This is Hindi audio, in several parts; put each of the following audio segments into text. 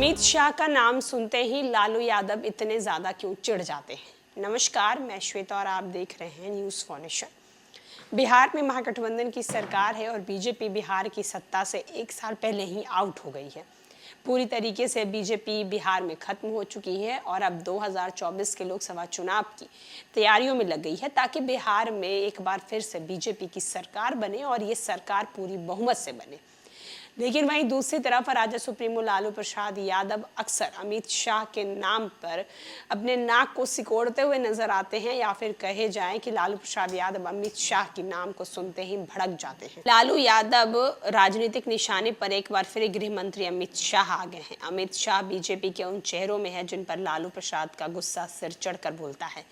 अमित शाह का नाम सुनते ही लालू यादव इतने ज्यादा क्यों चिढ़ जाते हैं। नमस्कार, मैं श्वेता और आप देख रहे हैं न्यूज़ फॉर नेशन। बिहार में महागठबंधन की सरकार है और बीजेपी बिहार की सत्ता से एक साल पहले ही आउट हो गई है। पूरी तरीके से बीजेपी बिहार में खत्म हो चुकी है और अब 2024 के लोकसभा चुनाव की तैयारियों में लग गई है ताकि बिहार में एक बार फिर से बीजेपी की सरकार बने और ये सरकार पूरी बहुमत से बने। लेकिन वहीं दूसरी तरफ राजद सुप्रीमो लालू प्रसाद यादव अक्सर अमित शाह के नाम पर अपने नाक को सिकोड़ते हुए नजर आते हैं, या फिर कहे जाए कि लालू प्रसाद यादव अमित शाह के नाम को सुनते ही भड़क जाते हैं। लालू यादव राजनीतिक निशाने पर एक बार फिर गृह मंत्री अमित शाह आ गए हैं। अमित शाह बीजेपी के उन चेहरों में है जिन पर लालू प्रसाद का गुस्सा सिर चढ़कर बोलता है।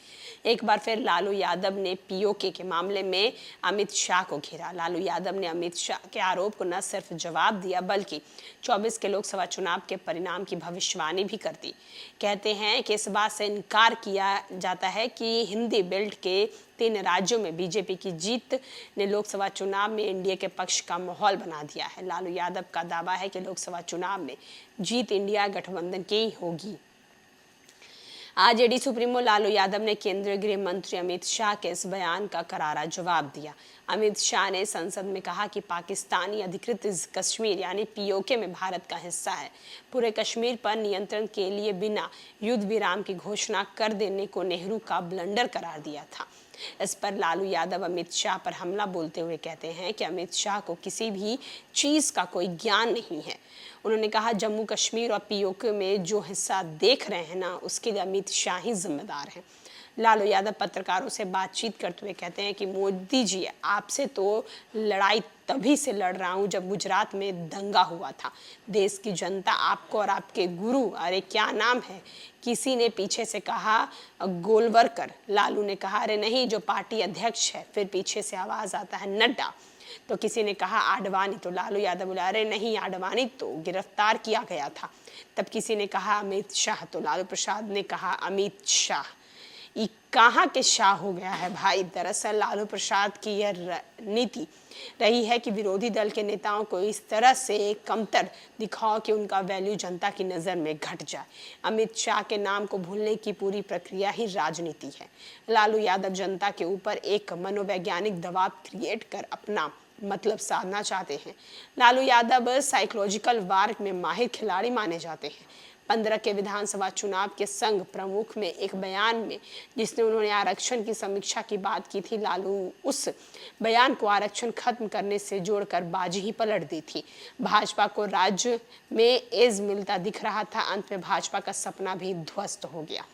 एक बार फिर लालू यादव ने पीओके के मामले में अमित शाह को घेरा। लालू यादव ने अमित शाह के आरोप को न सिर्फ जवाब दिया बल्कि 24 के लोकसभा चुनाव के परिणाम की भविष्यवाणी भी कर दी। कहते हैं कि इस बात से इनकार किया जाता है कि हिंदी बेल्ट के 3 राज्यों में बीजेपी की जीत ने लोकसभा चुनाव में एनडीए के पक्ष का माहौल बना दिया है। लालू यादव का दावा है कि लोकसभा चुनाव में जीत इंडिया गठबंधन की ही होगी। आरजेडी सुप्रीमो लालू यादव ने केंद्रीय गृह मंत्री अमित शाह के इस बयान का करारा जवाब दिया। अमित शाह ने संसद में कहा कि पाकिस्तानी अधिकृत कश्मीर यानी पीओके में भारत का हिस्सा है। पूरे कश्मीर पर नियंत्रण के लिए बिना युद्ध विराम की घोषणा कर देने को नेहरू का ब्लंडर करार दिया था। इस पर लालू यादव अमित शाह पर हमला बोलते हुए कहते हैं कि अमित शाह को किसी भी चीज का कोई ज्ञान नहीं है। उन्होंने कहा, जम्मू कश्मीर और पीओके में जो हिस्सा देख रहे हैं ना, उसके लिए अमित शाह ही जिम्मेदार हैं। लालू यादव पत्रकारों से बातचीत करते हुए कहते हैं कि मोदी जी, आपसे तो लड़ाई तभी से लड़ रहा हूं जब गुजरात में दंगा हुआ था। देश की जनता आपको और आपके गुरु, अरे क्या नाम है, किसी ने पीछे से कहा गोलवरकर। लालू ने कहा, अरे नहीं, जो पार्टी अध्यक्ष है। फिर पीछे से आवाज आता है नड्डा। तो किसी ने कहा आडवाणी। तो लालू यादव बोला, अरे नहीं, आडवाणी तो गिरफ्तार किया गया था। तब किसी ने कहा अमित शाह। तो लालू प्रसाद ने कहा अमित शाह, ये कहाँ के शाह हो गया है भाई। दरअसल लालू प्रसाद की यह नीति रही है कि विरोधी दल के नेताओं को इस तरह से कमतर दिखाओ कि उनका वैल्यू जनता की नज़र में घट जाए। अमित शाह के नाम को भूलने की पूरी प्रक्रिया ही राजनीति है। लालू यादव जनता के ऊपर एक मनोवैज्ञानिक दबाव क्रिएट कर अपना मतलब साधना चाहते हैं। लालू यादव साइकोलॉजिकल वार में माहिर खिलाड़ी माने जाते हैं। 15 के विधानसभा चुनाव के संघ प्रमुख में एक बयान में जिसने उन्होंने आरक्षण की समीक्षा की बात की थी, लालू उस बयान को आरक्षण खत्म करने से जोड़कर बाजी ही पलट दी थी। भाजपा को राज्य में एज मिलता दिख रहा था। अंत में भाजपा का सपना भी ध्वस्त हो गया।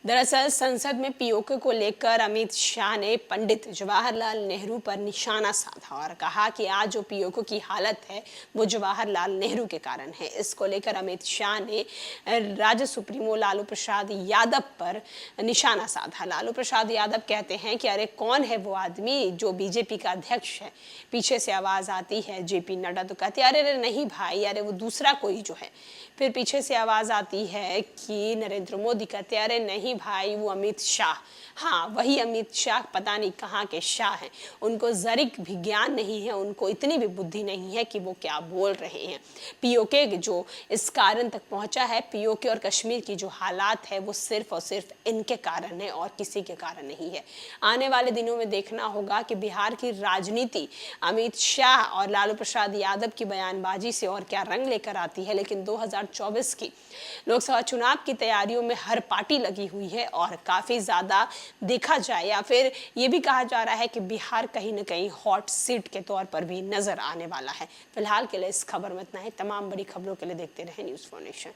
दरअसल संसद में पीओके को लेकर अमित शाह ने पंडित जवाहरलाल नेहरू पर निशाना साधा और कहा कि आज जो पीओके की हालत है वो जवाहरलाल नेहरू के कारण है। इसको लेकर अमित शाह ने राजद सुप्रीमो लालू प्रसाद यादव पर निशाना साधा। लालू प्रसाद यादव कहते हैं कि अरे कौन है वो आदमी जो बीजेपी का अध्यक्ष है। पीछे से आवाज आती है जेपी नड्डा। तो कहते हैं अरे नहीं भाई, अरे वो दूसरा कोई जो है। फिर पीछे से आवाज आती है कि नरेंद्र मोदी। कहते हैं अरे नहीं भाई, वो अमित शाह। हाँ, वही अमित शाह, पता नहीं कहाँ के शाह हैं। उनको जरिक भी ज्ञान नहीं है, उनको इतनी भी बुद्धि नहीं है कि वो क्या बोल रहे हैं। पीओके जो इस कारण तक पहुंचा है, पीओके और कश्मीर की जो हालात है वो सिर्फ और सिर्फ इनके कारण है और किसी के कारण नहीं है। आने वाले दिनों में देखना होगा कि बिहार की राजनीति अमित शाह और लालू प्रसाद यादव की बयानबाजी से और क्या रंग लेकर आती है। लेकिन 2024 की लोकसभा चुनाव की तैयारियों में हर पार्टी लगी हुई है और काफी ज्यादा देखा जाए या फिर ये भी कहा जा रहा है कि बिहार कहीं ना कहीं हॉट सीट के तौर पर भी नजर आने वाला है। फिलहाल के लिए इस खबर में इतना ही। तमाम बड़ी खबरों के लिए देखते रहे न्यूज़ फॉर नेशन।